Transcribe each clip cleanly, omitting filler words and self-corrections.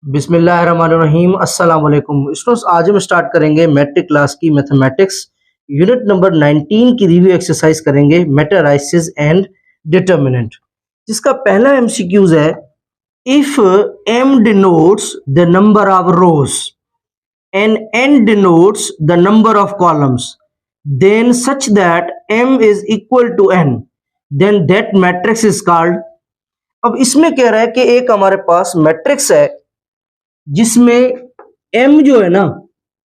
बिस्मिल्लाहिर्रहमानिर्रहीम अस्सलाम वालेकुम स्टूडेंट्स। आज हम स्टार्ट करेंगे मैट्रिक क्लास की मैथमेटिक्स यूनिट नंबर 19 की रिव्यू एक्सरसाइज करेंगे मेटाराइसिस एंड डिटर्मिनेंट, जिसका पहला एमसीक्यूज है if m denotes the number of rows and n denotes the number of columns then such that m is equal to n then that matrix is called। अब इसमें कह रहा है कि एक हमारे पास मैट्रिक्स है जिसमें m जो है ना,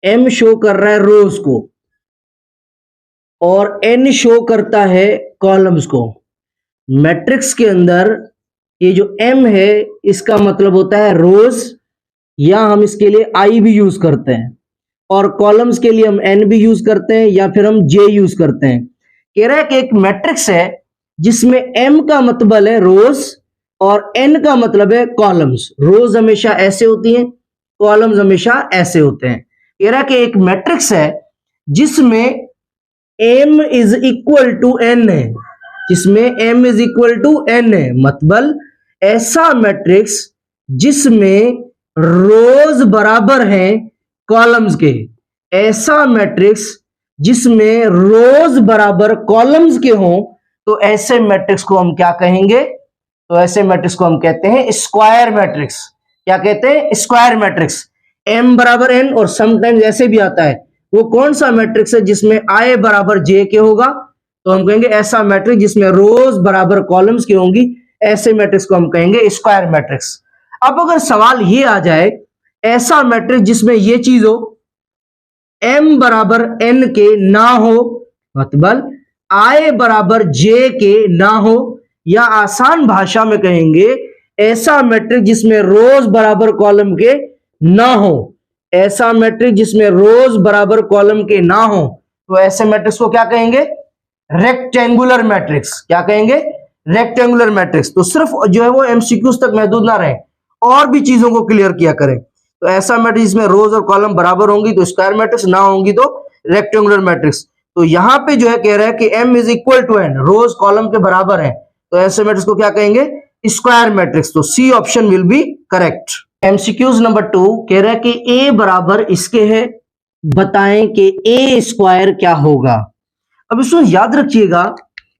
m शो कर रहा है रोज को और n शो करता है कॉलम्स को। मैट्रिक्स के अंदर ये जो m है इसका मतलब होता है रोज, या हम इसके लिए i भी यूज करते हैं, और कॉलम्स के लिए हम n भी यूज करते हैं या फिर हम j यूज करते हैं। कह रहा है कि एक मैट्रिक्स है जिसमें m का मतलब है रोज और n का मतलब है कॉलम्स। रोज हमेशा ऐसे होती हैं, कॉलम्स हमेशा ऐसे होते हैं। कह रहा है कि एक मैट्रिक्स है जिसमें m is equal to n है, जिसमें m is equal to n है, मतलब ऐसा मैट्रिक्स जिसमें रोज बराबर हैं कॉलम्स के। ऐसा मैट्रिक्स जिसमें रोज बराबर कॉलम्स के हों तो ऐसे मैट्रिक्स को हम क्या कहेंगे? तो ऐसे मैट्रिक्स को हम कहते हैं स्क्वायर मैट्रिक्स। क्या कहते हैं? Square matrix. m बराबर n, और समटाइम्स ऐसे भी आता है, वो कौन सा मैट्रिक्स है जिसमें i बराबर j के होगा? तो हम कहेंगे ऐसा मैट्रिक्स जिसमें रोज बराबर कॉलम्स की होंगी, ऐसे मैट्रिक्स को हम कहेंगे स्क्वायर मैट्रिक्स। अब अगर सवाल ये आ जाए ऐसा मैट्रिक्स जिसमें ये चीज हो, m बराबर n के ना हो, मतलब i बराबर j के ना हो, या आसान भाषा में कहेंगे ऐसा मैट्रिक्स जिसमें रोज बराबर कॉलम के ना हो। ऐसा मैट्रिक्स जिसमें रोज बराबर कॉलम के ना हो तो ऐसे मैट्रिक्स को क्या कहेंगे? Rectangular matrix. क्या कहेंगे? Rectangular matrix. तो सिर्फ जो है वो एमसीक्यूज तक महदूद ना रहे, और भी चीजों को क्लियर किया करें। तो ऐसा मैट्रिक्स जिसमें रोज और कॉलम बराबर होंगी तो स्क्वायर मैट्रिक्स, ना होंगी तो रेक्टेंगुलर मैट्रिक्स। तो यहां पे जो है कह रहा है कि m is equal to n, rows column के बराबर है, तो ऐसे मैट्रिक्स को क्या कहेंगे? Square matrix. तो C option will be correct. MCQs number 2 कह रहा है कि a बराबर इसके है, बताएं कि a स्क्वायर क्या होगा। अब इसको याद रखिएगा,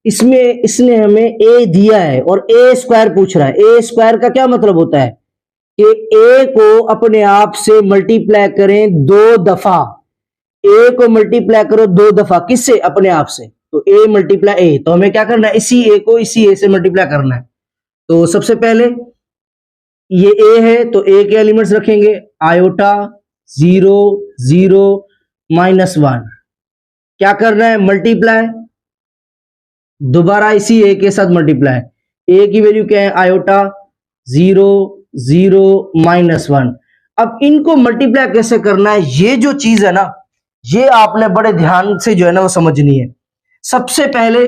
इसमें इसने हमें a दिया है और a स्क्वायर पूछ रहा है। a स्क्वायर का क्या मतलब होता है कि a को अपने आप से मल्टीप्लाई करें 2 दफा। a को मल्टीप्लाई करो 2 दफा, किससे? अपने आप से। तो a मल्टीप्लाई a, तो हमें क्या करना है? इसी a को इसी a से मल्टीप्लाई करना है। तो सबसे पहले ये a है तो a के एलिमेंट्स रखेंगे, आयोटा 0 0 -1। क्या करना है? मल्टीप्लाई, दोबारा इसी a के साथ मल्टीप्लाई। a की वैल्यू क्या है? आयोटा 0 0 -1। अब इनको मल्टीप्लाई कैसे करना है, ये जो चीज है ना, ये आपने बड़े ध्यान से जो है ना वो समझनी है। सबसे पहले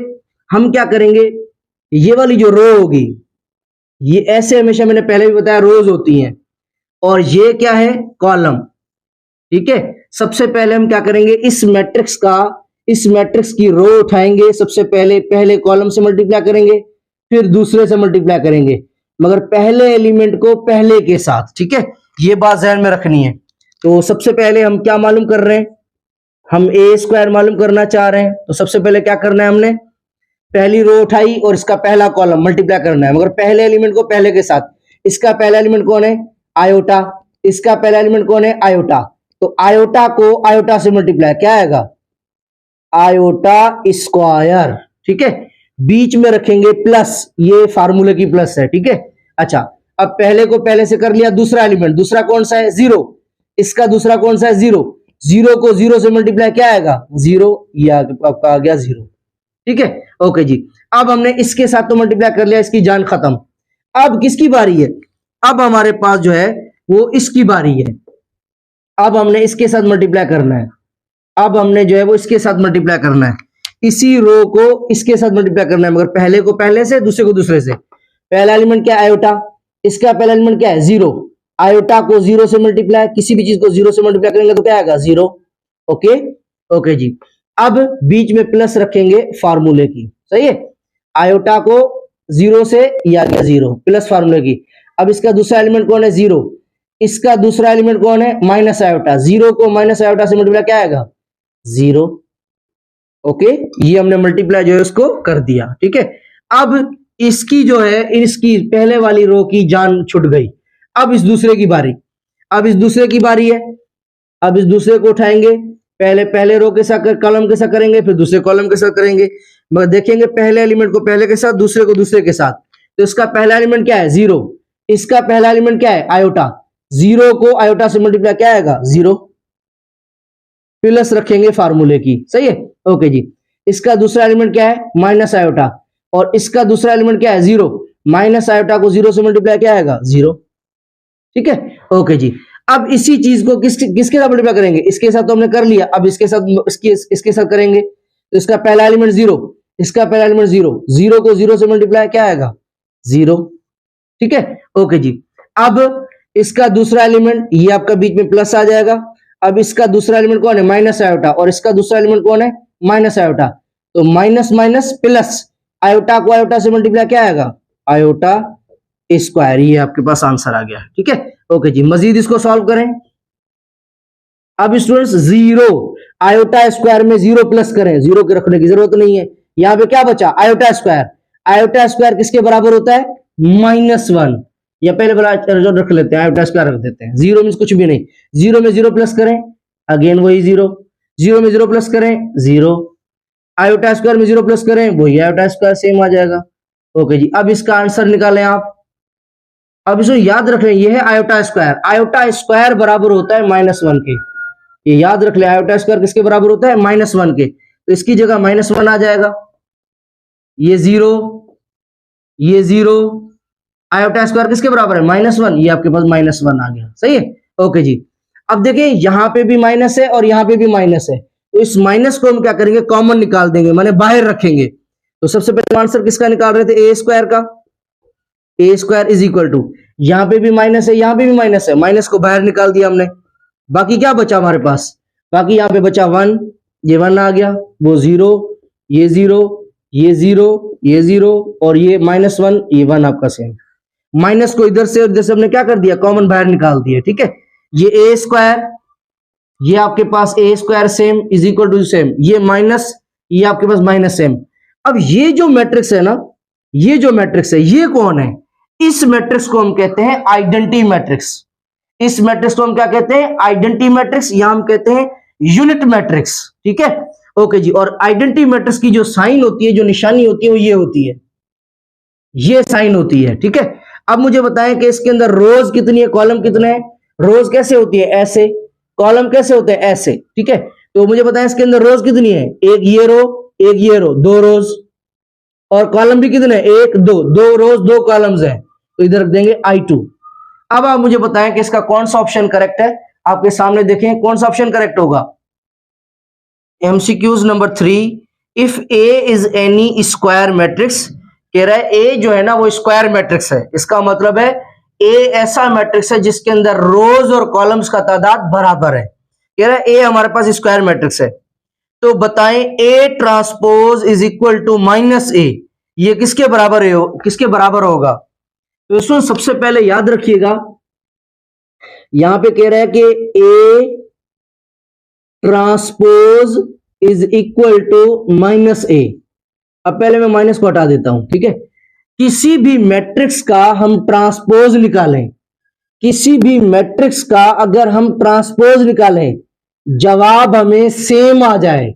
हम क्या करेंगे, ये वाली जो रो होगी, ये ऐसे हमेशा मैंने पहले भी बताया रोज होती हैं, और ये क्या है? कॉलम। ठीक है, सबसे पहले हम क्या करेंगे, इस मैट्रिक्स की रो उठाएंगे। सबसे पहले कॉलम से मल्टीप्लाई करेंगे, फिर दूसरे से मल्टीप्लाई करेंगे, मगर पहले एलिमेंट को पहले के साथ। ठीक है, ये बात ध्यान में रखनी है। तो सबसे पहले हम क्या मालूम कर रहे हैं? हम a स्क्वायर मालूम करना चाह रहे हैं। तो सबसे पहले क्या करना है, हमने पहली रो उठाई और इसका पहला कॉलम मल्टीप्लाई करना है, मगर पहले एलिमेंट को पहले के साथ। इसका पहला एलिमेंट कौन है? आयोटा। इसका पहला एलिमेंट कौन है? आयोटा। तो आयोटा को आयोटा से मल्टीप्लाई, क्या आएगा? Iota square. ठीक है, बीच में रखेंगे प्लस, ये फार्मूले की प्लस है। ठीक है, अच्छा, अब पहले को पहले से कर लिया। दूसरा एलिमेंट, दूसरा कौन सा है? 0। इसका दूसरा कौन सा है? 0। 0 को 0 से मल्टीप्लाई, क्या आएगा? 0। ये आपका आ गया 0। ठीक है, ओके जी। अब हमने इसके साथ तो मल्टीप्लाई कर लिया, इसकी जान खत्म। अब किसकी बारी है? अब हमारे पास जो है वो इसकी बारी है। अब हमने इसके साथ मल्टीप्लाई करना है। अब हमने जो है वो इसके साथ मल्टीप्लाई करना है, इसी रो को इसके साथ मल्टीप्लाई करना है, मगर पहले को पहले से, दूसरे को दूसरे से। पहला एलिमेंट क्या है? आयोटा। इसका पहला एलिमेंट क्या है? 0। आयोटा को 0 से मल्टीप्लाई, किसी भी चीज को 0 से मल्टीप्लाई करेंगे तो क्या आएगा? 0। ओके, ओके जी। अब बीच में प्लस रखेंगे फार्मूले की, सही है। आयोटा को 0 से, ये आ गया 0, प्लस फार्मूले की। अब इसका दूसरा एलिमेंट कौन है? 0। इसका दूसरा एलिमेंट कौन है, माइनस आयोटा, जीरो को माइनस आयोटा से मल्टीप्लाई क्या आएगा, जीरो। ओके, ये हमने मल्टीप्लाई जो है उसको कर दिया, ठीक है। अब इसकी जो है, इसकी पहले वाली रो की जान छुट गई। अब इस दूसरे की बारी, अब इस दूसरे की बारी है। अब इस दूसरे को उठाएंगे, पहले पहले रो के साथ कॉलम के साथ करेंगे, फिर दूसरे कॉलम के साथ करेंगे। मगर देखेंगे पहले एलिमेंट को पहले के साथ, दूसरे को दूसरे के साथ। तो इसका पहला एलिमेंट क्या है, जीरो। इसका पहला एलिमेंट क्या है, आयोटा। जीरो को आयोटा से मल्टीप्लाई क्या आएगा, जीरो। प्लस रखेंगे फार्मूले की, सही है। ओके जी, इसका दूसरा एलिमेंट क्या है, माइनस आयोटा, और इसका दूसरा एलिमेंट क्या है, जीरो। माइनस आयोटा को जीरो से मल्टीप्लाई क्या आएगा, जीरो, ठीक है। ओके जी, अब इसी चीज को किसके साथ मल्टीप्लाई करेंगे, इसके साथ तो हमने कर लिया, अब इसके साथ इसके साथ करेंगे। तो इसका पहला एलिमेंट जीरो, इसका पहला एलिमेंट जीरो, जीरो को जीरो से मल्टीप्लाई क्या आएगा, जीरो, ठीक है। ओके जी, अब इसका दूसरा एलिमेंट, ये आपका बीच में प्लस आ जाएगा। अब इसका दूसरा एलिमेंट कौन है, माइनस आयोटा, और इसका दूसरा एलिमेंट कौन है, माइनस आयोटा। तो माइनस माइनस प्लस, आयोटा को आयोटा से मल्टीप्लाई क्या आएगा, आयोटा स्क्वायर। ये आपके पास आंसर आ गया, ठीक है। ओके जी, मजीद इसको सॉल्व करें। अब स्टूडेंट्स जीरो आयोटा स्क्वायर में जीरो प्लस करें, जीरो के रखने की जरूरत नहीं है। यहां पे क्या बचा, आयोटा स्क्वायर। आयोटा स्क्वायर किसके बराबर होता है, -1। या पहले वाला जो रख लेते हैं, आयोटा स्क्वायर रख देते हैं। जीरो मींस कुछ भी नहीं, जीरो में जीरो प्लस करें, अगेन वही जीरो। जीरो में जीरो प्लस करें, जीरो। आयोटा स्क्वायर में जीरो प्लस करें, वही आयोटा स्क्वायर, सेम आ जाएगा। ओके जी, अब इसका आंसर निकालें आप। अब इसको याद रख लें, ये है आयोटा स्क्वायर। आयोटा स्क्वायर बराबर होता है -1 के। ये याद रख ले, आयोटा स्क्वायर किसके बराबर होता है, -1 के। तो इसकी जगह -1 आ जाएगा। ये जीरो, ये जीरो, आयोटा स्क्वायर किसके बराबर है, -1। ये आपके पास -1 आ गया, सही है। ओके जी, अब देखिए यहां पे भी माइनस है और यहां पे भी माइनस है। तो इस माइनस को हम क्या करेंगे, कॉमन निकाल देंगे, माने बाहर रखेंगे। तो सबसे पहले आंसर किसका निकाल रहे थे, ए स्क्वायर का। ए स्क्वायर इज इक्वल टू, यहां पे भी माइनस है, यहां पे भी माइनस है, माइनस को बाहर निकाल दिया हमने। बाकी क्या बचा हमारे पास, बाकी यहां पे बचा 1, ये 1 आ गया, वो जीरो, ये जीरो, ये जीरो, ये जीरो, और ये -1, ये 1 आपका सेम। माइनस को इधर से हमने क्या कर दिया, कॉमन बाहर निकाल दिया, ठीक है। ये ए स्क्वायर, ये आपके पास A square same is equal to same, ये माइनस, ये आपके पास माइनस सेम। अब ये जो मैट्रिक्स है ना, ये जो मैट्रिक्स है, ये कौन है, इस मैट्रिक्स को हम कहते हैं आइडेंटिटी मैट्रिक्स। इस मैट्रिक्स को हम क्या कहते हैं, आइडेंटिटी मैट्रिक्स, या हम कहते हैं यूनिट मैट्रिक्स, ठीक है। ओके जी, और आइडेंटिटी मैट्रिक्स की जो साइन होती है, जो निशानी होती है, वो ये होती है, ये साइन होती है, ठीक है। अब मुझे बताएं कि इसके अंदर रोज कितनी है, कॉलम कितने हैं। रोज कैसे होती है, ऐसे। कॉलम कैसे होते हैं, ऐसे, ठीक है। तो मुझे बताएं इसके अंदर रोज कितनी है, एक ये रो, एक ये रो, 2 रोज। और कॉलम भी कितने, 1 2, 2 रोज 2 कॉलम्स हैं, तो इधर रख देंगे I2। अब आप मुझे बताएं कि इसका कौन सा ऑप्शन करेक्ट है। आपके सामने देखें कौन सा ऑप्शन करेक्ट होगा। MCQs number 3, if A is N E square matrix, कह रहा है A जो है ना वो स्क्वायर मैट्रिक्स है। इसका मतलब है A ऐसा मैट्रिक्स है जिसके अंदर रोज और कॉलम्स का तादाद बराबर है। कह रहा है A हमारे पास स्क्वायर मैट्रिक्स है। तो बताएं A transpose is equal to -A, ये किसके बराबर है, किसके बराबर होगा। तो इसमें सबसे पहले याद रखिएगा, यहां पे कह रहा है कि A transpose is equal to -A। अब पहले मैं माइनस को हटा देता हूं, ठीक है। किसी भी मैट्रिक्स का हम ट्रांसपोज निकालें, किसी भी मैट्रिक्स का अगर हम ट्रांसपोज निकालें, जवाब हमें सेम आ जाए,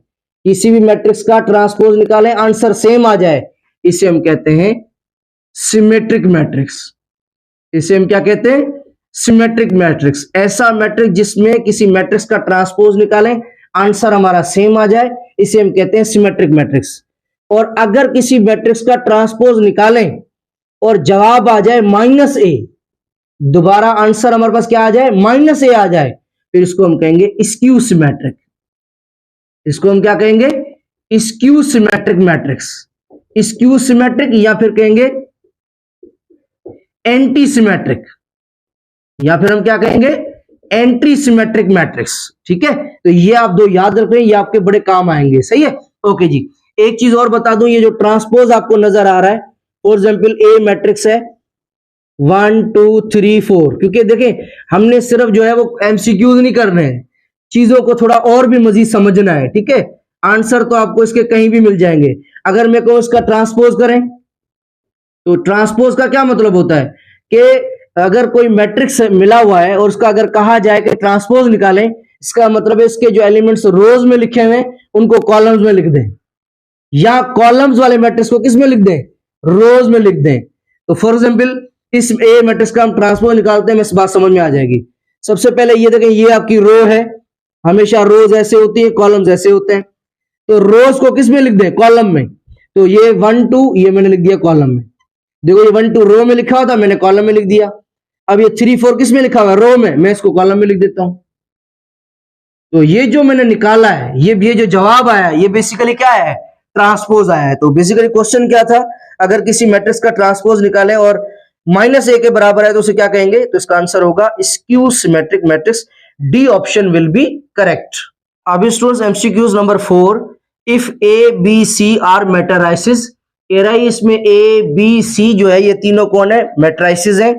किसी भी मैट्रिक्स का ट्रांसपोज निकालें, आंसर सेम आ जाए, इसे हम कहते हैं सिमेट्रिक मैट्रिक्स। इसे हम क्या कहते हैं, सिमेट्रिक मैट्रिक्स। ऐसा मैट्रिक्स जिसमें किसी मैट्रिक्स का ट्रांसपोज निकालें, आंसर हमारा सेम आ जाए, इसे हम कहते हैं सिमेट्रिक मैट्रिक्स। और अगर किसी मैट्रिक्स का ट्रांसपोज निकालें और जवाब आ जाए -A, दोबारा आंसर हमारे पास क्या आ जाए, -A आ जाए, फिर इसको हम कहेंगे स्क्यू सिमेट्रिक। इसको हम क्या कहेंगे, skew symmetric matrix, skew symmetric, या फिर कहेंगे एंटी सिमेट्रिक, या फिर हम क्या कहेंगे, एंटी सिमेट्रिक मैट्रिक्स, ठीक है। तो ये आप दो याद रख रहे हैं, ये आपके बड़े काम आएंगे, सही है। ओके जी, एक चीज और बता दूं, ये जो ट्रांसपोज आपको नजर आ रहा है, फॉर एग्जांपल A मैट्रिक्स है, 1 2 3 4, क्योंकि देखें हमने सिर्फ जो है वो एमसीक्यूज नहीं करने हैं, चीजों को थोड़ा और भी मजीद समझना है, ठीक है। आंसर तो आपको इसके कहीं भी मिल जाएंगे। अगर मैं कहूं इसका ट्रांसपोज करें, तो ट्रांसपोज का क्या मतलब होता है कि अगर कोई मैट्रिक्स मिला हुआ है और उसका अगर कहा जाए कि ट्रांसपोज निकालें, इसका मतलब है इसके जो एलिमेंट्स रोज में लिखे हुए हैं उनको कॉलम्स में लिख दें, या कॉलम्स वाले मैट्रिक्स को किस में लिख दें, रोज में लिख दें। तो फॉर एग्जांपल इस ए मैट्रिक्स का हम ट्रांसपोज निकालते हैं, इस बात समझ में आ जाएगी। सबसे पहले ये देखें, ये आपकी रो है, हमेशा रोज ऐसे होती है, कॉलम्स ऐसे होते हैं, तो रोज को किस में लिख दें, कॉलम में। तो ये 1 2 ये मैंने लिख दिया कॉलम में। देखो ये 1 2 रो में लिखा हुआ था, मैंने कॉलम में लिख दिया। अब ये 3 4 किस में लिखा हुआ है, रो में, मैं इसको कॉलम में लिख देता हूं। तो ये जो मैंने निकाला है, ये जो जवाब आया, ये बेसिकली क्या है, ट्रांसपोज आया है। तो बेसिकली क्वेश्चन क्या था, अगर किसी मैट्रिक्स का ट्रांसपोज निकालें और -a के बराबर है तो उसे क्या कहेंगे, तो इसका आंसर होगा skew symmetric matrix. D option will be correct. अब students MCQs number 4, if A B C are matrices, कह रहा है इसमें ए बी सी जो है ये तीनों कौन है, मैट्राइसिस है,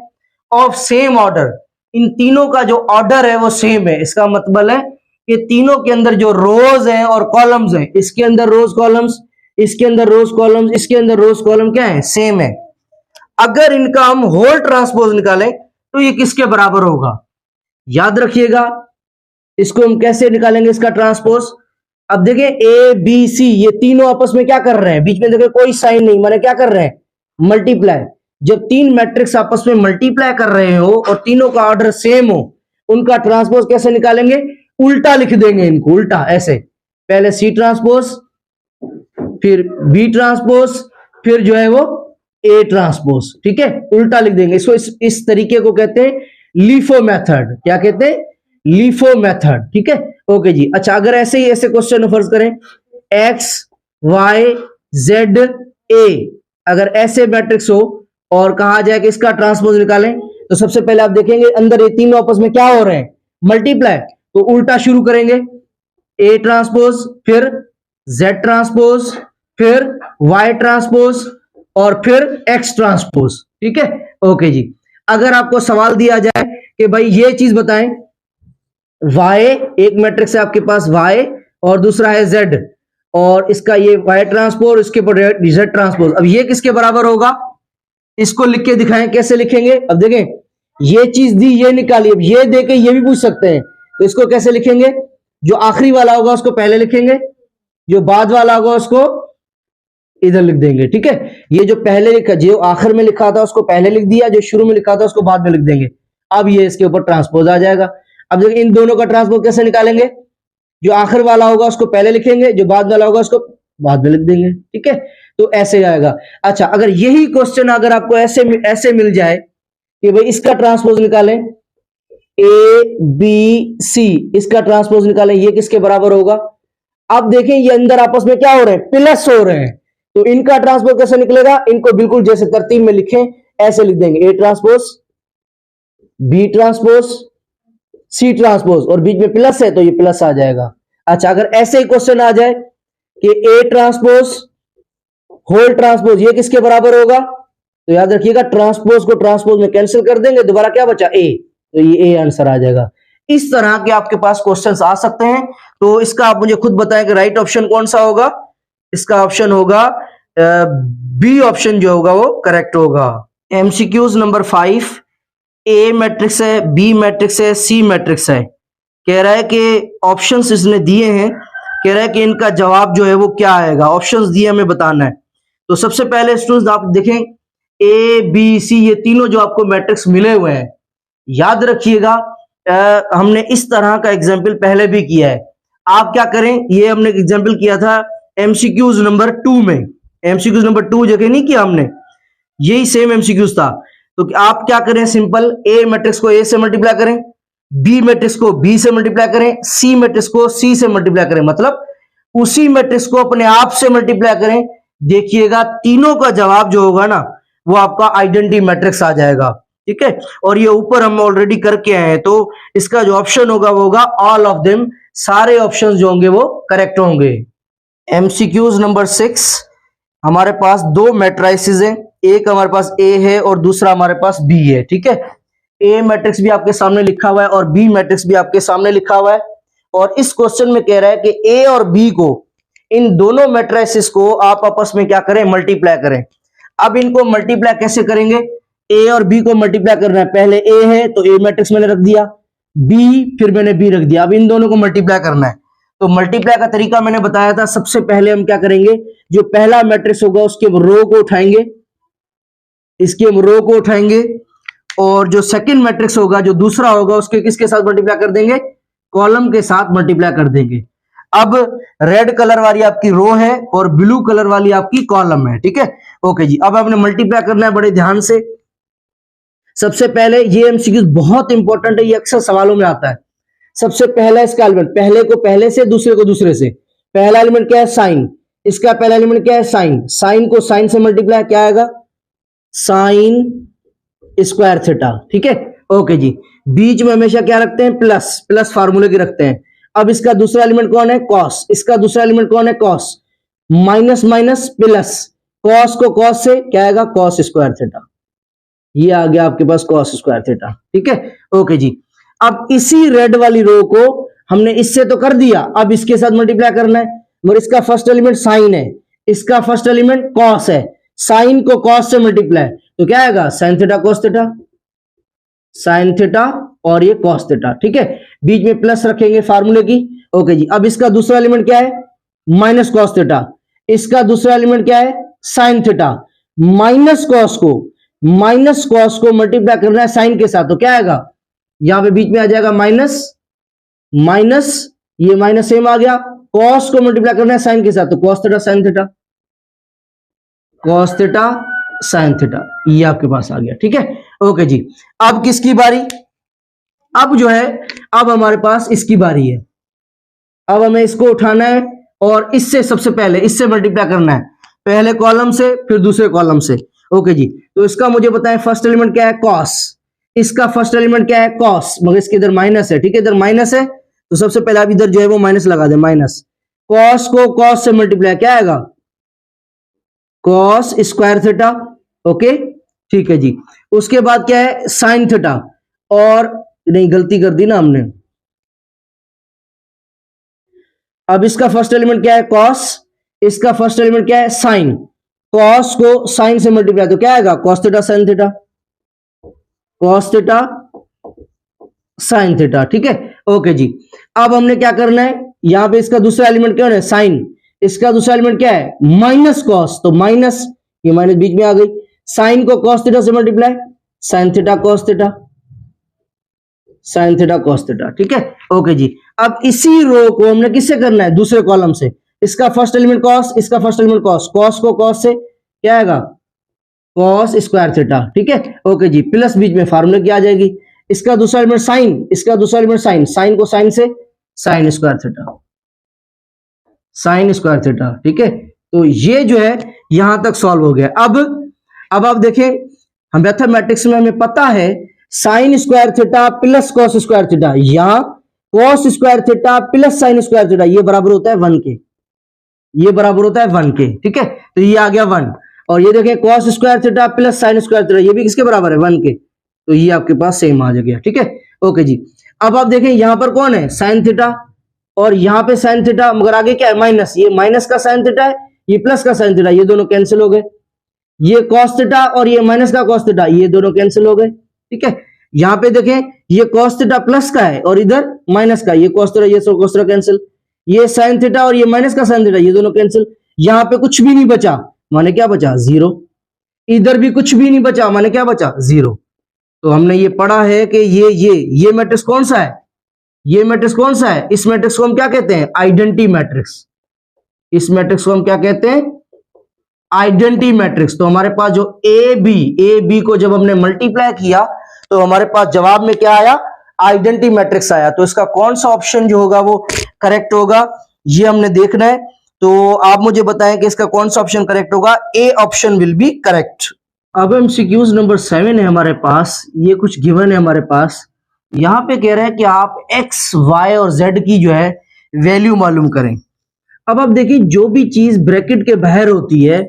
ऑफ सेम ऑर्डर, इन तीनों का जो ऑर्डर है वो सेम है। इसका मतलब है कि तीनों के अंदर जो रोज हैं और कॉलम्स हैं, इसके अंदर रोज कॉलम्स, इसके अंदर रोज कॉलम्स, इसके अंदर रोज कॉलम क्या है, सेम है। अगर इनका हम होल ट्रांसपोज निकालें तो ये किसके बराबर होगा, याद रखिएगा। इसको हम कैसे निकालेंगे इसका ट्रांसपोज। अब देखें ए बी सी ये तीनों आपस में क्या कर रहे हैं, बीच में देखें कोई साइन नहीं, माने क्या कर रहे हैं, मल्टीप्लाई। जब तीन मैट्रिक्स आपस में मल्टीप्लाई कर रहे हो और तीनों का ऑर्डर सेम हो, उनका ट्रांसपोज कैसे निकालेंगे, उल्टा लिख देंगे इनको, उल्टा ऐसे, पहले सी ट्रांसपोज, फिर बी ट्रांसपोज, फिर जो है वो ए ट्रांसपोज, ठीक है, उल्टा लिख देंगे इसको। इस तरीके को कहते हैं लीफो मेथड। क्या कहते हैं, लीफो मेथड, ठीक है। ओके जी, अच्छा अगर ऐसे ही ऐसे क्वेश्चन फर्ज करें एक्स वाई जेड ए, अगर ऐसे मैट्रिक्स हो और कहा जाए कि इसका ट्रांसपोज निकालें, तो सबसे पहले आप देखेंगे अंदर ये तीनों आपस में क्या हो रहे हैं, मल्टीप्लाई, तो उल्टा शुरू करेंगे, ए ट्रांसपोज, फिर जेड ट्रांसपोज, फिर वाई ट्रांसपोज और फिर एक्स ट्रांसपोज, ठीक है। ओके जी, अगर आपको सवाल दिया जाए कि भाई ये चीज बताएं, y एक मैट्रिक्स है आपके पास y और दूसरा है z, और इसका ये y ट्रांसपोज, इसके ऊपर z ट्रांसपोज, अब ये किसके बराबर होगा, इसको लिख के दिखाएं, कैसे लिखेंगे। अब देखें ये चीज दी, ये निकाली, अब ये देके ये भी पूछ सकते हैं, तो इसको कैसे लिखेंगे, जो आखिरी वाला होगा उसको पहले लिखेंगे, जो बाद वाला होगा उसको इधर लिख देंगे, ठीक है। ये जो पहले लिखा, जो आखिर में लिखा था उसको पहले लिख दिया, जो शुरू में लिखा था उसको बाद में लिख देंगे। अब ये इसके ऊपर ट्रांसपोज आ जाएगा। अब देखिए इन दोनों का ट्रांसपोज कैसे निकालेंगे, जो आखिर वाला होगा उसको पहले लिखेंगे, जो बाद वाला होगा उसको बाद में लिख देंगे, ठीक है। तो ऐसे आएगा। अच्छा अगर यही क्वेश्चन अगर आपको ऐसे मिल जाए कि भाई इसका ट्रांसपोज निकालें, ए बी सी, इसका ट्रांसपोज निकालें, ये किसके बराबर होगा। अब देखें ये अंदर आपस में क्या हो रहे हैं, प्लस हो रहे हैं, तो इनका ट्रांसपोज कैसे निकलेगा, इनको बिल्कुल जैसे तरतीब में लिखें ऐसे लिख देंगे, A transpose, B transpose, C transpose, और बीच में प्लस है तो ये प्लस आ जाएगा। अच्छा अगर ऐसे ही क्वेश्चन आ जाए कि ए ट्रांसपोज होल ट्रांसपोज, ये किसके बराबर होगा, तो याद रखिएगा ट्रांसपोज को ट्रांसपोज में कैंसिल कर देंगे, दोबारा क्या बचा, ए, तो ये ए आंसर आ जाएगा। इस तरह के आपके पास क्वेश्चंस आ सकते हैं। तो इसका आप मुझे खुद बताएं कि राइट ऑप्शन कौन सा होगा। इसका ऑप्शन होगा बी ऑप्शन जो होगा वो करेक्ट होगा। एमसीक्यूज नंबर 5, ए मैट्रिक्स है, बी मैट्रिक्स है, सी मैट्रिक्स है, कह रहा है कि ऑप्शंस इसने दिए हैं, कह रहा है कि इनका जवाब जो है वो क्या आएगा, ऑप्शंस दिए हमें बताना है। तो सबसे पहले स्टूडेंट्स आप देखें ए बी सी ये तीनों जो आपको मैट्रिक्स मिले हुए हैं, याद रखिएगा हमने इस तरह का एग्जाम्पल पहले भी किया है। आप क्या करें, ये हमने एग्जाम्पल किया था एमसीक्यूज नंबर 2 में, एमसीक्यूज नंबर 2 जगह नहीं किया हमने, यही सेम एमसीक्यूज था। तो आप क्या करें, सिंपल ए मैट्रिक्स को ए से मल्टीप्लाई करें, बी मैट्रिक्स को बी से मल्टीप्लाई करें, सी मैट्रिक्स को सी से मल्टीप्लाई करें, मतलब उसी मैट्रिक्स को अपने आप से मल्टीप्लाई करें। देखिएगा तीनों का जवाब जो होगा ना वो आपका आइडेंटिटी मैट्रिक्स आ जाएगा, ठीक है। और ये ऊपर हम ऑलरेडी करके आए हैं, तो इसका जो ऑप्शन होगा वो होगा ऑल ऑफ देम, सारे ऑप्शंस जो होंगे वो करेक्ट होंगे। एमसीक्यूज नंबर 6, हमारे पास दो मैट्राइसिस हैं, एक हमारे पास ए है और दूसरा हमारे पास बी है, ठीक है। ए मैट्रिक्स भी आपके सामने लिखा हुआ है और बी मैट्रिक्स भी आपके सामने लिखा हुआ है। और इस क्वेश्चन में कह रहा है कि ए और बी को, इन दोनों मैट्रिसेस को आप आपस में क्या करें, मल्टीप्लाई करें। अब इनको मल्टीप्लाई कैसे करेंगे, ए और बी को मल्टीप्लाई करना है। पहले ए है तो ए मैट्रिक्स मैंने रख दिया, बी फिर मैंने बी रख दिया। अब इन दोनों को मल्टीप्लाई करना है, तो मल्टीप्लाई का तरीका मैंने बताया था। सबसे पहले हम क्या करेंगे, जो पहला मैट्रिक्स होगा उसके रो को उठाएंगे, इसके हम रो को उठाएंगे, और जो सेकंड मैट्रिक्स होगा, जो दूसरा होगा, उसके किसके साथ मल्टीप्लाई कर देंगे, कॉलम के साथ मल्टीप्लाई कर देंगे। अब रेड कलर वाली आपकी रो है और ब्लू कलर वाली आपकी कॉलम है, ठीक है। ओके जी, अब आपने मल्टीप्लाई करना है बड़े ध्यान से। सबसे पहले ये एमसीक्यू बहुत इंपॉर्टेंट है, ये अक्सर सवालों में आता है। सबसे पहला इसका एलिमेंट, पहले को पहले से, दूसरे को दूसरे से। पहला एलिमेंट क्या है, साइन। इसका पहला एलिमेंट क्या है, साइन। साइन को साइन से मल्टीप्लाई क्या आएगा, साइन स्क्वायर थीटा, ठीक है। ओके जी, बीच में हमेशा क्या रखते हैं, प्लस, प्लस फार्मूले की रखते हैं। अब इसका दूसरा एलिमेंट कौन है, कॉस। इसका दूसरा एलिमेंट कौन है, cos. Minus minus plus, cos को कॉस से क्या आएगा, कॉस स्क्वायर थीटा। ये आ गया आपके पास कॉस स्क्वायर थीटा, ठीक है। ओके जी, अब इसी रेड वाली रो को हमने इससे तो कर दिया, अब इसके साथ मल्टीप्लाई करना है। मगर इसका फर्स्ट एलिमेंट साइन है, इसका फर्स्ट एलिमेंट कॉस है। साइन को कॉस से मल्टीप्लाई तो क्या आएगा, sine theta cos theta, sine theta और ये कॉस थीटा, ठीक है। बीच में प्लस रखेंगे फार्मूले की। ओके जी, अब इसका दूसरा एलिमेंट क्या है, माइनस कॉस थीटा। इसका दूसरा एलिमेंट क्या है, साइन थीटा। माइनस कॉस को मल्टीप्लाई करना है साइन के साथ, तो क्या आएगा, यहां पे बीच में आ जाएगा माइनस, माइनस, ये माइनस सेम आ गया। कॉस को मल्टीप्लाई करना है साइन के साथ, तो cos theta sine theta, cos theta sine theta, ये आपके पास आ गया, ठीक है। ओके जी, अब किसकी बारी, अब जो है, अब हमारे पास इसकी बारी है। अब हमें इसको उठाना है और इससे सबसे पहले इससे मल्टीप्लाई करना है, पहले कॉलम से फिर दूसरे कॉलम से। ओके जी, तो इसका मुझे बताएं फर्स्ट एलिमेंट क्या है, कॉस। इसका फर्स्ट एलिमेंट क्या है, कॉस, मगर इसके इधर माइनस है, ठीक है, इधर माइनस है, तो सबसे पहले आप इधर जो है वो माइनस लगा दे, माइनस। कॉस को कॉस से मल्टीप्लाई क्या आएगा, कॉस स्क्वायर थीटा, ओके, ठीक है जी। उसके बाद क्या है, साइन थीटा, और नहीं, गलती कर दी ना हमने। अब इसका फर्स्ट एलिमेंट क्या है, कॉस। इसका फर्स्ट एलिमेंट क्या है, साइन। कॉस को साइन से मल्टीप्लाई तो क्या आएगा, cos theta sine theta, cos theta sine theta, ठीक है। ओके जी, अब हमने क्या करना है, यहां पे इसका दूसरा एलिमेंट क्या है, साइन। इसका दूसरा एलिमेंट क्या है, माइनस कॉस, तो माइनस, ये माइनस बीच में आ गई। साइन को कॉस थीटा से multiply, sine theta cos theta, sine theta cos theta, ठीक है। ओके जी, अब इसी रो को हमने किससे करना है, दूसरे कॉलम से। इसका फर्स्ट एलिमेंट कॉस, इसका फर्स्ट एलिमेंट कॉस, कॉस को कॉस से क्या आएगा, कॉस स्क्वायर थीटा, ठीक है। ओके जी, प्लस बीच में फार्मूले की आ जाएगी। इसका दूसरा एलिमेंट साइन, इसका दूसरा एलिमेंट साइन, साइन को साइन से sign square theta, sign square theta, ठीक है। तो ये जो है यहां तक सॉल्व हो गया। अब आप देखें, हम मैथमेटिक्स में हमें पता है sine square theta plus cos square theta, या cos square theta plus sine square theta, ये बराबर होता है 1 के, ये बराबर होता है 1 के, ठीक है। तो ये आ गया 1, और ये देखें cos square theta plus sine square theta, ये भी किसके बराबर है, 1 के, तो ये आपके पास सेम आ गया, ठीक है। ओके जी, अब आप देखें यहां पर कौन है, साइन थीटा, और यहां पे साइन थीटा, मगर आगे क्या है, माइनस। ये माइनस का साइन थीटा है, ये प्लस का साइन थीटा, ये दोनों कैंसिल हो गए। ये कॉस थीटा और ये माइनस का कॉस थीटा, ये दोनों कैंसिल हो गए, ठीक है। यहां पे देखें, ये कॉस थीटा प्लस का है और इधर माइनस का, ये कॉस थीटा, ये कॉस थीटा कैंसिल। ये साइन थीटा और ये माइनस का साइन थीटा, ये दोनों कैंसिल। यहां पे कुछ भी नहीं बचा, माने क्या बचा, 0। इधर भी कुछ भी नहीं बचा, माने क्या बचा, 0। तो हमने ये पढ़ा है कि ये मैट्रिक्स कौन सा है, ये मैट्रिक्स कौन सा है, इस मैट्रिक्स को हम क्या कहते हैं, आइडेंटिटी मैट्रिक्स। इस मैट्रिक्स को हम क्या कहते हैं, आइडेंटिटी मैट्रिक्स। तो हमारे पास जो ए बी को जब हमने मल्टीप्लाई किया तो हमारे पास जवाब में क्या आया, आइडेंटिटी मैट्रिक्स आया। तो इसका कौन सा ऑप्शन जो होगा वो करेक्ट होगा, ये हमने देखना है। तो आप मुझे बताएं कि इसका कौन सा ऑप्शन करेक्ट होगा, A option will be correct. अब एमसीक्यूज नंबर 7 है हमारे पास, ये कुछ गिवन है हमारे पास। यहां पे कह रहा है कि आप एक्स, वाई और जेड की जो है वैल्यू मालूम करें। अब आप देखिए, जो भी चीज ब्रैकेट के बाहर होती है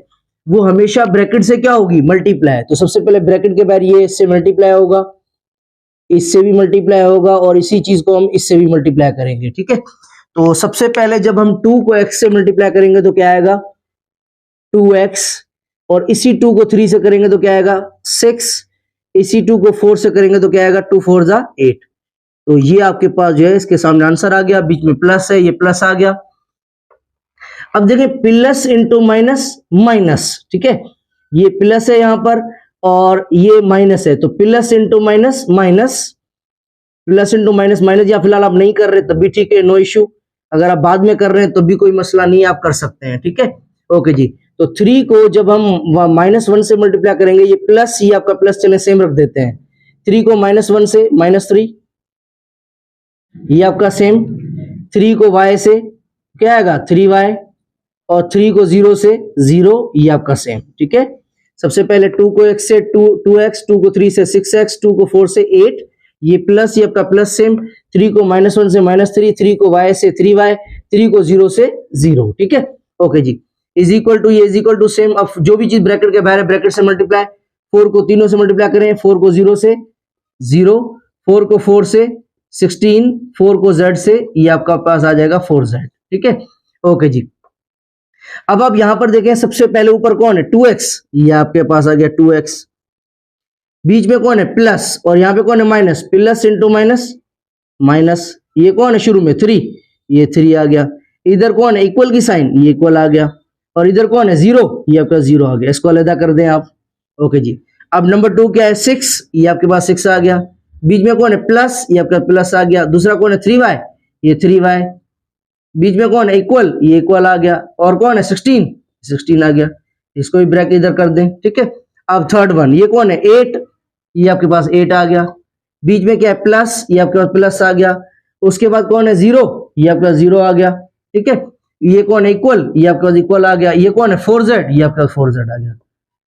वो हमेशा ब्रैकेट से क्या होगी, मल्टीप्लाई। तो सबसे पहले ब्रैकेट के बाहर ये इससे मल्टीप्लाई होगा, इससे भी मल्टीप्लाई होगा, और इसी चीज को हम इससे भी मल्टीप्लाई करेंगे। ठीक है, तो सबसे पहले जब हम 2 को x से मल्टीप्लाई करेंगे तो क्या आएगा 2x, और इसी 2 को 3 से करेंगे तो क्या आएगा 6, इसी 2 को 4 से करेंगे तो क्या आएगा 2 4 जा 8। तो ये आपके पास जो है इसके सामने आंसर आ गया, बीच में प्लस है, ये प्लस आ गया। अब देखिए प्लस इंटू माइनस माइनस, ठीक है, ये प्लस है यहां पर और ये माइनस है, तो plus into minus minus, plus into minus minus, या फिलहाल आप नहीं कर रहे तब भी ठीक है, नो इश्यू। अगर आप बाद में कर रहे हैं तो भी कोई मसला नहीं है, आप कर सकते हैं। ठीक है, ओके जी। तो 3 को जब हम -1 से मल्टीप्लाई करेंगे, ये प्लस, ये आपका प्लस चले सेम रख देते हैं, 3 को -1 से -3, ये आपका सेम, 3 को y से क्या आएगा 3y, और 3 को 0 से 0, ये आपका सेम। ठीक है, सबसे पहले 2 को x से 2x, 2 को 3 से 6x, 2 को 4 से 8, ये प्लस, ये आपका प्लस सेम, 3 को -1 से -3, 3 को y से 3y, 3 को 0 से 0। ठीक है, ओके जी, इज इक्वल टू, ये इज इक्वल टू सेम। अब जो भी चीज ब्रैकेट के बाहर है ब्रैकेट से मल्टीप्लाई, 4 को तीनों से मल्टीप्लाई करें, 4 को 0 से 0, 4 को 4 से 16, 4 को z से, ये आपका पास आ जाएगा 4z। ठीक है, ओके जी। अब आप यहां पर देखें, सबसे पहले ऊपर कौन है 2x, ये आपके पास आ गया 2x, बीच में कौन है प्लस, और यहाँ पे कौन है minus, plus into minus minus, ये कौन है शुरू में 3, ये 3 आ गया, इधर कौन है इक्वल की साइन, ये इक्वल आ गया, और इधर कौन है 0, ये आपका 0 आ गया, इसको अलग कर दें आप। ओके जी, अब नंबर 2 क्या है 6, ये आपके पास 6 आ गया, बीच में कौन है प्लस, ये आपका प्लस आ गया, दूसरा कौन है 3y, ये 3y, बीच में कौन है इक्वल, ये इक्वल आ गया, और कौन है 16 आ गया, इसको भी ब्रैकेट इधर कर दें। ठीक है, अब थर्ड वन, ये कौन है 8, ये आपके पास 8 आ गया, बीच में क्या है प्लस, ये आपके पास प्लस आ गया, उसके बाद कौन है 0, ये आपका 0 आ गया। ठीक है, ये कौन है इक्वल, ये आपके पास इक्वल आ गया, ये कौन है 4z, ये आपके पास 4z आ गया।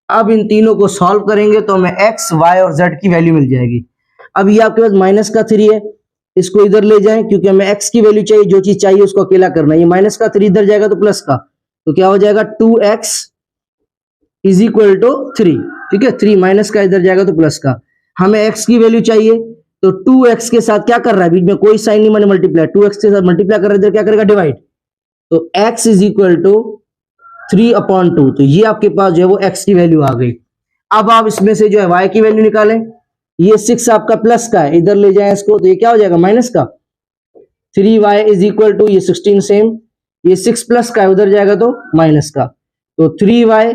अब इन तीनों को सॉल्व करेंगे तो हमें x, y और z की वैल्यू मिल जाएगी। अब ये आपके पास माइनस का 3 है, इसको इधर ले जाएं क्योंकि हमें x की वैल्यू चाहिए, जो चीज चाहिए उसको अकेला करना है। ये माइनस का 3 इधर जाएगा तो प्लस का, तो क्या हो जाएगा 2x इज इक्वल टू 3। ठीक है, 3 माइनस का इधर जाएगा तो प्लस का, हमें x की वैल्यू चाहिए, तो 2x के साथ क्या कर रहा है, बीच में कोई साइन नहीं, मैंने मल्टीप्लाई, 2x के साथ मल्टीप्लाई कर रहा है, इधर क्या करेगा डिवाइड, तो x इज इक्वल टू 3/2, तो ये आपके पास जो है वो x की वैल्यू आ गई। अब आप इसमें से जो है y की वैल्यू निकालें, ये 6 आपका प्लस का है, इधर ले जाएं इसको, तो ये क्या हो जाएगा माइनस का, 3y इज इक्वल टू, ये 16 सेम, ये 6 प्लस का है, उधर जाएगा तो माइनस का, तो 3y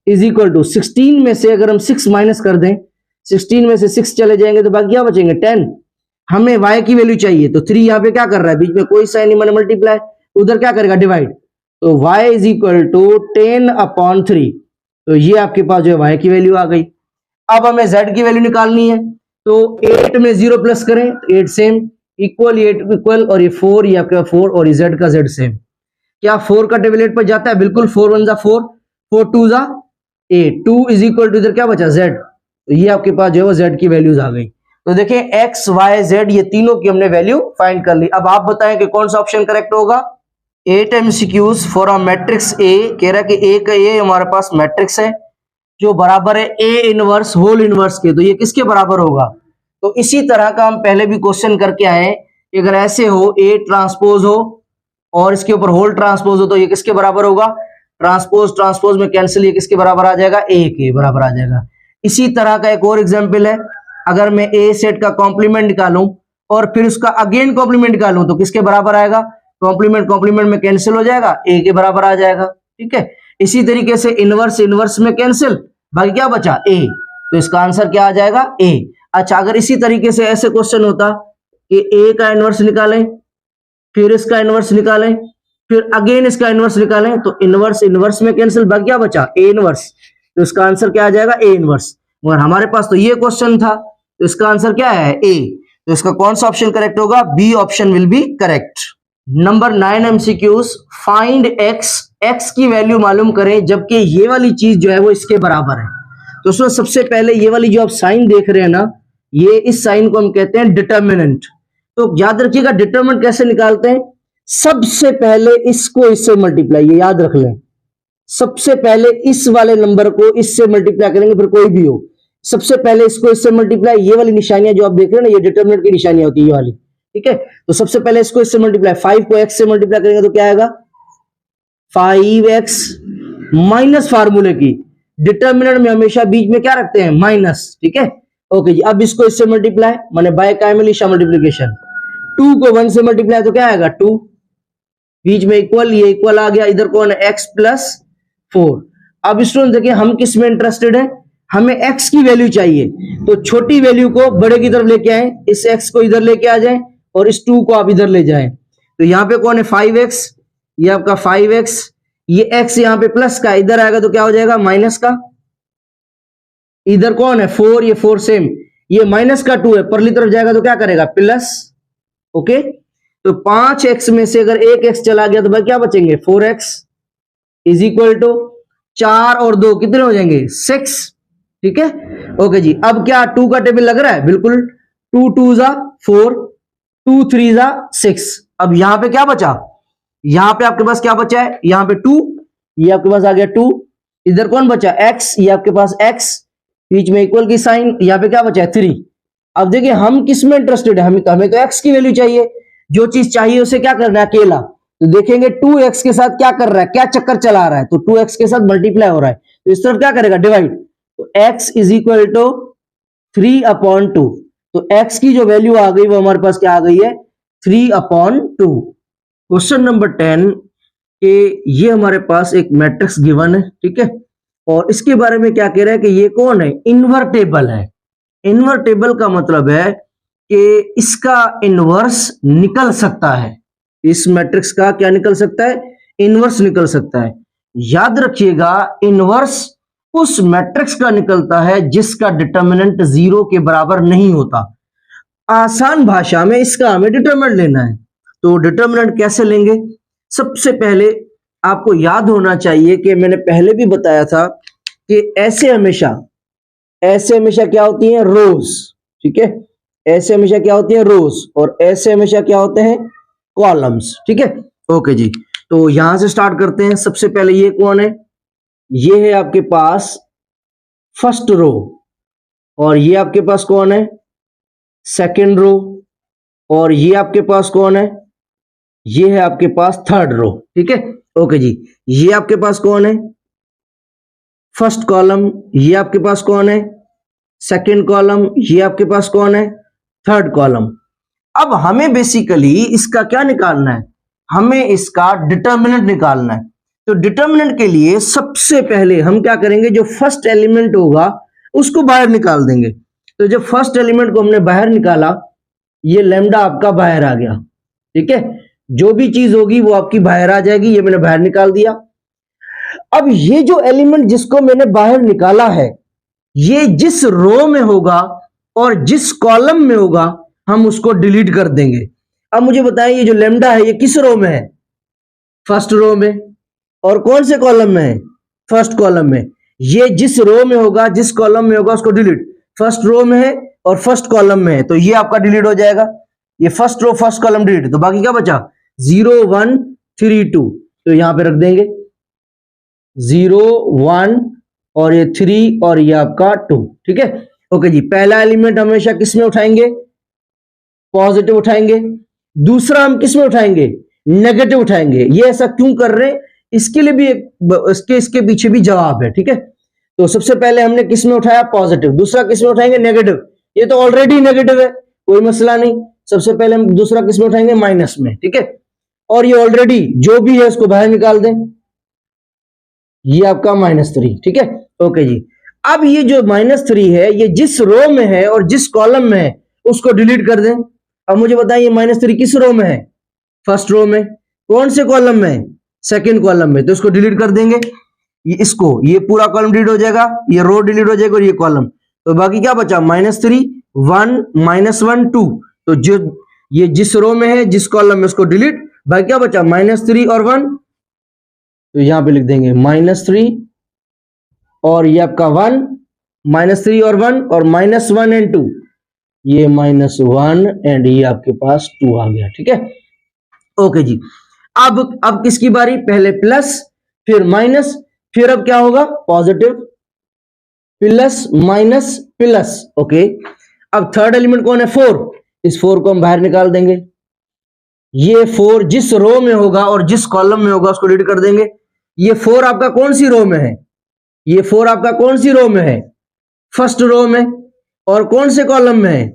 इज इक्वल टू 16 में से अगर हम 6 माइनस कर दें, 16 में से 6 चले जाएंगे तो बाकी क्या बचेंगे 10, हमें y की वैल्यू चाहिए, तो 3 यहाँ पे क्या कर रहा है, बीच में कोई साइन नहीं, मैंने मल्टीप्लाई, उधर क्या करेगा डिवाइड, तो y इज इक्वल टू 10/3, तो ये आपके पास जो है y की वैल्यू आ गई। अब हमें z की वैल्यू निकालनी है, तो 8 में 0 प्लस करें, 8 सेम, इक्वल, 8 इक्वल, और ये 4, ये आपका 4, और ये z का z सेम, क्या 4 का टेबलेट पर जाता है, बिल्कुल, 4 1 जा 4, 4 2 जा 8, 2 इज इक्वल टू इधर क्या बचा z, तो ये आपके पास जो है वो z की वैल्यूज आ गई। तो देखें x y z ये तीनों की हमने वैल्यू फाइंड कर ली। अब आप बताएं कि कौन सा ऑप्शन करेक्ट होगा। 8 MCQs for a matrix A, कह रहा है कि A का A हमारे पास मैट्रिक्स है जो बराबर है A इनवर्स होल इनवर्स के, तो ये किसके बराबर होगा, तो इसी तरह का हम पहले भी क्वेश्चन करके आए, अगर ऐसे हो A ट्रांसपोज हो और इसके ऊपर होल ट्रांसपोज हो तो ये किसके बराबर होगा, ट्रांसपोज ट्रांसपोज में कैंसिल, ये किसके बराबर आ जाएगा, A के बराबर आ जाएगा। इसी तरह का एक और एग्जाम्पल है, अगर मैं A सेट का कॉम्प्लीमेंट निकालूं और फिर उसका अगेन कॉम्प्लीमेंट निकालूं तो किसके बराबर आएगा, कॉम्प्लीमेंट कॉम्प्लीमेंट में कैंसिल हो जाएगा, A के बराबर आ जाएगा। ठीक है, इसी तरीके से इनवर्स इनवर्स में कैंसिल, बाकी क्या बचा A, तो इसका आंसर क्या आ जाएगा A। अच्छा, अगर इसी तरीके से ऐसे क्वेश्चन होता कि A का इनवर्स निकालें, फिर इसका इनवर्स निकालें, फिर अगेन इसका इनवर्स निकालें, तो इनवर्स इनवर्स में कैंसिल, बाकी क्या बचा A इनवर्स, तो इसका आंसर क्या आ जाएगा A इनवर्स। मगर हमारे पास तो ये क्वेश्चन था, तो इसका आंसर क्या है A, तो इसका कौन सा ऑप्शन करेक्ट होगा, B option will be correct. Number 9 MCQs, find x, x की वैल्यू मालूम करें जबकि ये वाली चीज जो है वो इसके बराबर है। तो उसमें सबसे पहले ये वाली जो आप साइन देख रहे हैं ना, ये इस साइन को हम कहते हैं डिटर्मिनेंट। तो याद रखिएगा डिटर्मिनेंट कैसे निकालते हैं, सबसे पहले इसको इससे मल्टीप्लाई, ये याद रख लें, सबसे पहले इस वाले नंबर को इससे मल्टीप्लाई करेंगे, फिर कोई भी हो, सबसे पहले इसको इससे मल्टीप्लाई, ये वाली निशानियां जो आप देख रहे हैं ना, ये डिटरमिनेंट की निशानियां होती है ये वाली, ठीक है। तो सबसे पहले इसको इससे मल्टीप्लाई, 5 को x से मल्टीप्लाई करेंगे तो क्या आएगा 5x माइनस फार्मूले की, डिटरमिनेंट में हमेशा बीच में क्या रखते हैं माइनस, ठीक है। ओके जी, अब इसको इससे मल्टीप्लाई माने बाय काइमलिशा मल्टीप्लिकेशन, 2 को 1 से मल्टीप्लाई तो क्या आएगा 2, बीच में इक्वल, ये इक्वल आ गया, इधर कौन है x प्लस 4। अब स्टूडेंट देखिए हम किस में इंटरेस्टेड है, हमें x की वैल्यू चाहिए, तो छोटी वैल्यू को बड़े की तरफ लेके आए, इस x को इधर लेके आ जाए और इस 2 को आप इधर ले जाएं, तो यहाँ पे कौन है 5x, ये आपका 5x, ये x यहाँ पे प्लस का, इधर आएगा तो क्या हो जाएगा माइनस का, इधर कौन है 4, ये 4 सेम, ये माइनस का 2 है, परली तरफ जाएगा तो क्या करेगा प्लस, ओके। तो 5x में से अगर एक x चला गया तो भाई क्या बचेंगे 4x इज इक्वल टू 4 और 2 कितने हो जाएंगे 6, ठीक है। ओके जी, अब क्या 2 का टेबल लग रहा है, बिल्कुल, 2 2 जा 4, 2 3 जा 6। अब यहां पे क्या बचा, यहां पे आपके पास क्या बचा है, यहां पे 2, ये आपके पास आ गया 2, इधर कौन बचा x, ये आपके पास x, बीच में इक्वल की साइन, यहां पे क्या बचा है 3। अब देखिए हम किस में इंटरेस्टेड है, हमें तो x की वैल्यू चाहिए, जो चीज चाहिए उसे क्या करना है अकेला, तो देखेंगे 2x के साथ क्या कर रहा है, क्या चक्कर चला रहा है, तो 2x के साथ मल्टीप्लाई हो रहा है, तो इस तरफ क्या करेगा डिवाइड, तो x इज इक्वल टू 3/2, तो x की जो वैल्यू आ गई वो हमारे पास क्या आ गई है 3/2। क्वेश्चन नंबर 10 के ये हमारे पास एक मैट्रिक्स गिवन है, ठीक है, और इसके बारे में क्या कह रहा है कि ये कौन है इन्वर्टेबल है। इन्वर्टेबल का मतलब है कि इसका इनवर्स निकल सकता है, इस मैट्रिक्स का क्या निकल सकता है इनवर्स निकल सकता है। याद रखिएगा इनवर्स उस मैट्रिक्स का निकलता है जिसका डिटरमिनेंट 0 के बराबर नहीं होता। आसान भाषा में इसका हमें डिटरमिनेंट लेना है, तो डिटरमिनेंट कैसे लेंगे, सबसे पहले आपको याद होना चाहिए कि मैंने पहले भी बताया था कि ऐसे हमेशा क्या होती हैं रोज, ठीक है, ऐसे हमेशा क्या होती है रोज, और ऐसे हमेशा क्या होते हैं कॉलम्स, ठीक है। ओके जी, तो यहां से स्टार्ट करते हैं। सबसे पहले ये कौन है, ये है आपके पास फर्स्ट रो, और ये आपके पास कौन है सेकंड रो, और ये आपके पास कौन है, ये है आपके पास थर्ड रो, ठीक है। ओके जी, ये आपके पास कौन है फर्स्ट कॉलम, ये आपके पास कौन है सेकंड कॉलम, ये आपके पास कौन है थर्ड कॉलम। अब हमें बेसिकली इसका क्या निकालना है, हमें इसका डिटरमिनेंट निकालना है। तो डिटरमिनेंट के लिए सबसे पहले हम क्या करेंगे, जो फर्स्ट एलिमेंट होगा उसको बाहर निकाल देंगे। तो जब फर्स्ट एलिमेंट को हमने बाहर निकाला, ये लैम्डा आपका बाहर आ गया, ठीक है, जो भी चीज होगी वो आपकी बाहर आ जाएगी, ये मैंने बाहर निकाल दिया। अब ये जो एलिमेंट जिसको मैंने बाहर निकाला है, ये जिस रो में होगा और जिस कॉलम में होगा हम उसको डिलीट कर देंगे। अब मुझे बताएं ये जो लैम्डा है ये किस रो में है, फर्स्ट रो में, और कौन से कॉलम में है फर्स्ट कॉलम में। ये जिस रो में होगा जिस कॉलम में होगा उसको डिलीट, फर्स्ट रो में है और फर्स्ट कॉलम में है, तो ये आपका डिलीट हो जाएगा, ये first row first column delete, तो बाकी क्या बचा 0 1 3 2, तो यहां पे रख देंगे 0 1 और ये 3 और ये आपका 2, ठीक है। ओके जी, पहला एलिमेंट हमेशा किस में उठाएंगे पॉजिटिव उठाएंगे, दूसरा हम किस में उठाएंगे नेगेटिव उठाएंगे। ये ऐसा क्यों कर रहे हैं, इसके लिए भी एक इसके पीछे भी जवाब है, ठीक है। तो सबसे पहले हमने किस में उठाया पॉजिटिव, दूसरा किस में उठाएंगे नेगेटिव, ये तो ऑलरेडी नेगेटिव है कोई मसला नहीं, सबसे पहले हम दूसरा किस में उठाएंगे माइनस में, ठीक है, और ये ऑलरेडी जो भी है उसको बाहर निकाल दें, ये आपका -3, ठीक है। ओके जी, अब ये जो -3 है ये जिस रो में है और जिस कॉलम में है उसको डिलीट कर दें। अब मुझे बताइए -3 किस रो में है फर्स्ट रो में, कौन से कॉलम में सेकंड कॉलम में, तो इसको डिलीट कर देंगे, ये इसको ये पूरा कॉलम डिलीट हो जाएगा, ये रो डिलीट हो जाएगा और ये कॉलम, तो बाकी क्या बचा -3 1 -1 2, तो जो ये जिस रो में है जिस कॉलम में उसको डिलीट, बाकी क्या बचा -3 और 1, तो यहां पे लिख देंगे -3 और ये आपका 1, -3 और 1 और -1 एंड 2, ये -1 एंड ये आपके पास 2 आ गया, ठीक है। ओके जी, अब किसकी बारी, पहले प्लस फिर माइनस फिर अब क्या होगा, positive plus minus plus. Okay, अब थर्ड एलिमेंट कौन है, 4। इस 4 को हम बाहर निकाल देंगे। ये 4 जिस रो में होगा और जिस कॉलम में होगा उसको डिलीट कर देंगे। ये 4 आपका कौन सी रो में है, ये 4 आपका कौन सी रो में है, फर्स्ट रो में। और कौन से कॉलम में है,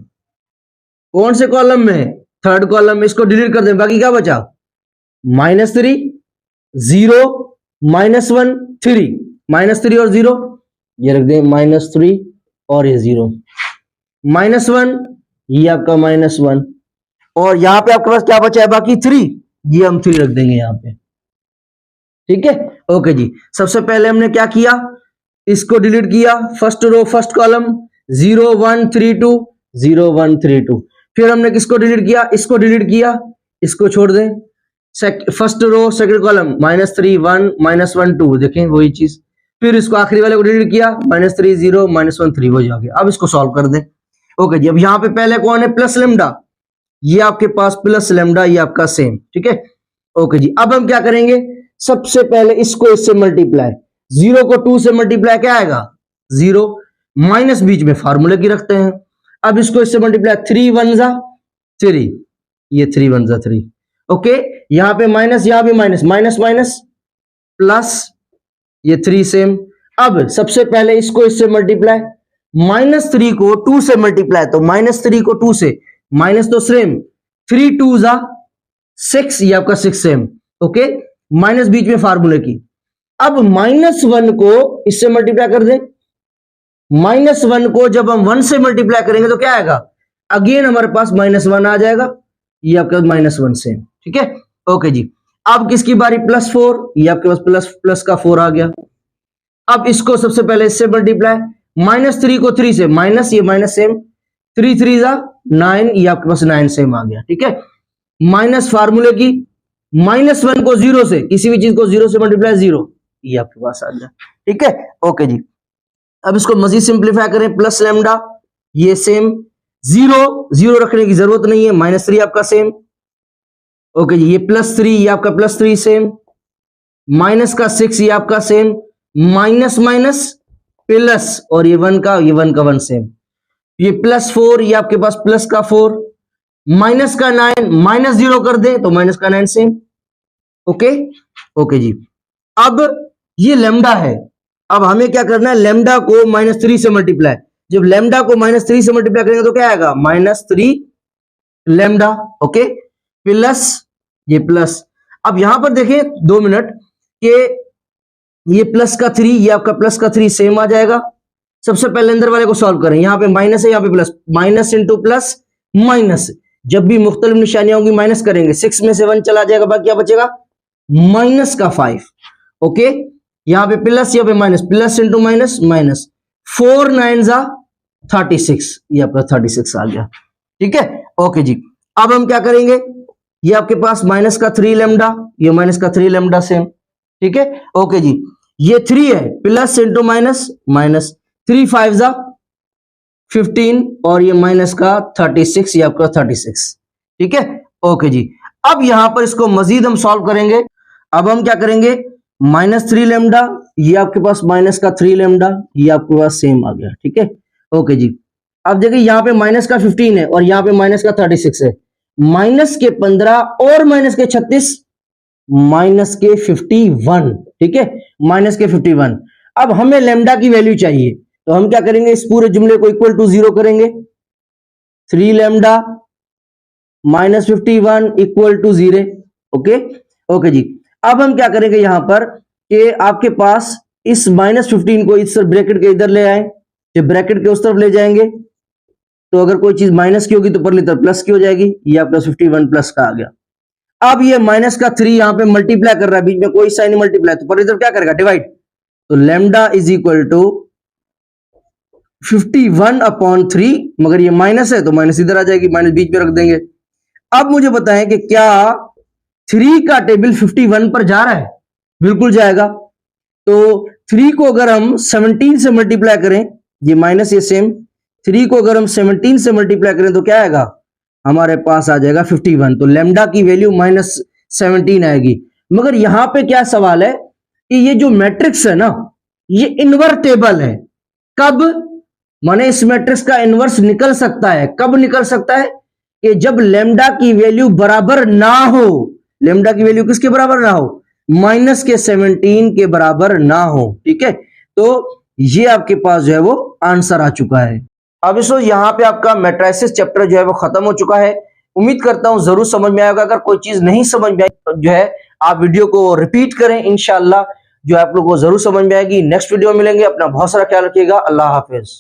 कौन से कॉलम में है, थर्ड कॉलम में। इसको डिलीट कर दें, बाकी क्या बचा, -3 0 -1 3, -3 और 0 ये रख दें, -3 और ये 0, -1 ये आपका -1, और यहां पे आपके पास क्या बचा है बाकी 3, ये हम 3 रख देंगे यहां पे। ठीक है, ओके जी। सबसे पहले हमने क्या किया, इसको डिलीट किया, फर्स्ट रो फर्स्ट कॉलम 0 1 3 2 0 1 3 2। फिर हमने किसको डिलीट किया, इसको डिलीट किया, इसको छोड़ दें। फर्स्ट रो सेकंड कॉलम -3 1 -1 2, देखें वही चीज। फिर इसको आखिरी वाले को डिलीट किया, -3 0 -1 3, वही आ गया। अब इसको सॉल्व कर दें। ओके जी, अब यहां पे पहले कौन है, प्लस लेमडा, ये आपके पास प्लस लेमडा, ये आपका सेम। ठीक है, ओके जी। अब हम क्या करेंगे, सबसे पहले इसको इससे मल्टीप्लाई, 0 को 2 से मल्टीप्लाई क्या आएगा 0, माइनस बीच में फार्मूले की रखते हैं। अब इसको इससे मल्टीप्लाई, 3 1 जा 3, ये 3 1 जा 3। ओके, यहां पे माइनस, यहां भी माइनस, माइनस माइनस प्लस, ये 3 सेम। अब सबसे पहले इसको इससे मल्टीप्लाई, -3 को 2 से मल्टीप्लाई, तो -3 को 2 से, माइनस तो सेम, 3 2 जा 6, ये आपका 6 सेम। ओके, माइनस बीच में फार्मूले की। अब -1 को इससे मल्टीप्लाई कर दें, -1 को जब हम 1 से मल्टीप्लाई करेंगे तो क्या आएगा, अगेन हमारे पास -1 आ जाएगा, ये आपके पास -1 सेम। ठीक है, ओके जी। अब किसकी बारी, +4, ये आपके पास प्लस प्लस का 4 आ गया। अब इसको सबसे पहले इससे मल्टीप्लाई, -3 को 3 से, माइनस, ये माइनस सेम, 3 3 जा 9, ये आपके पास 9 सेम आ गया। ठीक है, माइनस फार्मूले की, -1 को 0 से, किसी भी चीज को 0 से मल्टीप्लाई 0, ये आपके पास आ गया। ठीक है, ओके जी। अब इसको मजीद सिंप्लीफाई करें, प्लस लेमडा, ये सेम, 0 0 रखने की जरूरत नहीं है, -3 आपका सेम। ओके जी, ये +3, ये आपका +3 सेम, माइनस का 6, ये आपका सेम, माइनस माइनस प्लस, और ये 1 का, ये 1 का 1 सेम, ये +4, ये आपके पास प्लस का 4, माइनस का 9, -0 कर दे तो माइनस का 9 सेम। ओके, ओके जी। अब ये लेमडा है, अब हमें क्या करना है, लेमडा को -3 से मल्टीप्लाई, जब लेमडा को -3 से मल्टीप्लाई करेंगे तो क्या आएगा, -3 लेमडा। ओके, प्लस, ये प्लस। अब यहां पर देखें 2 मिनट के, ये प्लस का 3, ये आपका प्लस का 3 सेम आ जाएगा। सबसे पहले अंदर वाले को सॉल्व करें, यहां पे माइनस है, यहां पे plus, minus into plus minus, जब भी मुख्तलिफ निशानियां होंगी माइनस करेंगे, 6 में से 1 चला जाएगा, बाकी क्या बचेगा, -5। ओके, यहां पे प्लस, यहां पे minus, plus into minus minus, 4 9 जा 36, ये आपका 36 आ गया। ठीक है, ओके जी। अब हम क्या करेंगे, ये आपके पास माइनस का 3 लेमडा, ये माइनस का 3 लेमडा सेम। ठीक है, ओके जी। ये 3 है, प्लस इंटू माइनस माइनस, 3 5 जा 15, और ये माइनस का 36, ये आपका 36। ठीक है, ओके जी। अब यहां पर इसको मजीद हम सॉल्व करेंगे। अब हम क्या करेंगे, -3 लेमडा, ये आपके पास माइनस का 3 लेमडा, ये आपके पास सेम आ गया। ठीक है, ओके जी। अब देखिए यहां पे माइनस का 15 है और यहां पे माइनस का 36 है, माइनस के 15 और माइनस के 36, माइनस के 51। ठीक है, माइनस के 51। अब हमें लेमडा की वैल्यू चाहिए, तो हम क्या करेंगे, इस पूरे जुमले को इक्वल टू 0 करेंगे, 3 lambda -51 equal to 0। Okay, okay जी। अब हम क्या करेंगे यहां पर कि आपके पास इस -15 को इस ब्रैकेट के इधर ले आए, जब ब्रैकेट के उस तरफ ले जाएंगे तो अगर कोई चीज माइनस की होगी तो परली तरफ प्लस की हो जाएगी, ये आपका 51 प्लस का आ गया। अब ये माइनस का 3 यहां पे मल्टीप्लाई कर रहा है, बीच में कोई साइन मल्टीप्लाई, तो परली तरफ क्या करेगा, डिवाइड, तो लेमडा इज इक्वल टू 51/3, मगर ये माइनस है तो माइनस इधर आ जाएगी, माइनस बीच में रख देंगे। अब मुझे बताएं कि क्या 3 का टेबल 51 पर जा रहा है, बिल्कुल जाएगा। तो 3 को अगर हम 17 से मल्टीप्लाई करें, ये माइनस ये सेम, 3 को अगर हम 17 से मल्टीप्लाई करें तो क्या आएगा, हमारे पास आ जाएगा 51। तो लेमडा की वैल्यू -17 आएगी। मगर यहां पे क्या सवाल है, कि ये जो मैट्रिक्स है ना, ये इन्वर्टेबल है। कब? माने इस मैट्रिक्स का इन्वर्स निकल सकता है। कब निकल सकता है? कि जब लेमडा की वैल्यू बराबर ना हो। लेमडा की वैल्यू किसके बराबर ना हो? -17 के बराबर ना हो। ठीक है, तो ये आपके पास जो है वो आंसर आ चुका है। अब इसको यहाँ पे आपका मैट्रिसेस चैप्टर जो है वो खत्म हो चुका है। उम्मीद करता हूं जरूर समझ में आएगा। अगर कोई चीज नहीं समझ में आई तो जो है आप वीडियो को रिपीट करें, इंशाल्लाह जो आप लोगों को जरूर समझ में आएगी। नेक्स्ट वीडियो में मिलेंगे। अपना बहुत सारा ख्याल रखिएगा। अल्लाह हाफिज।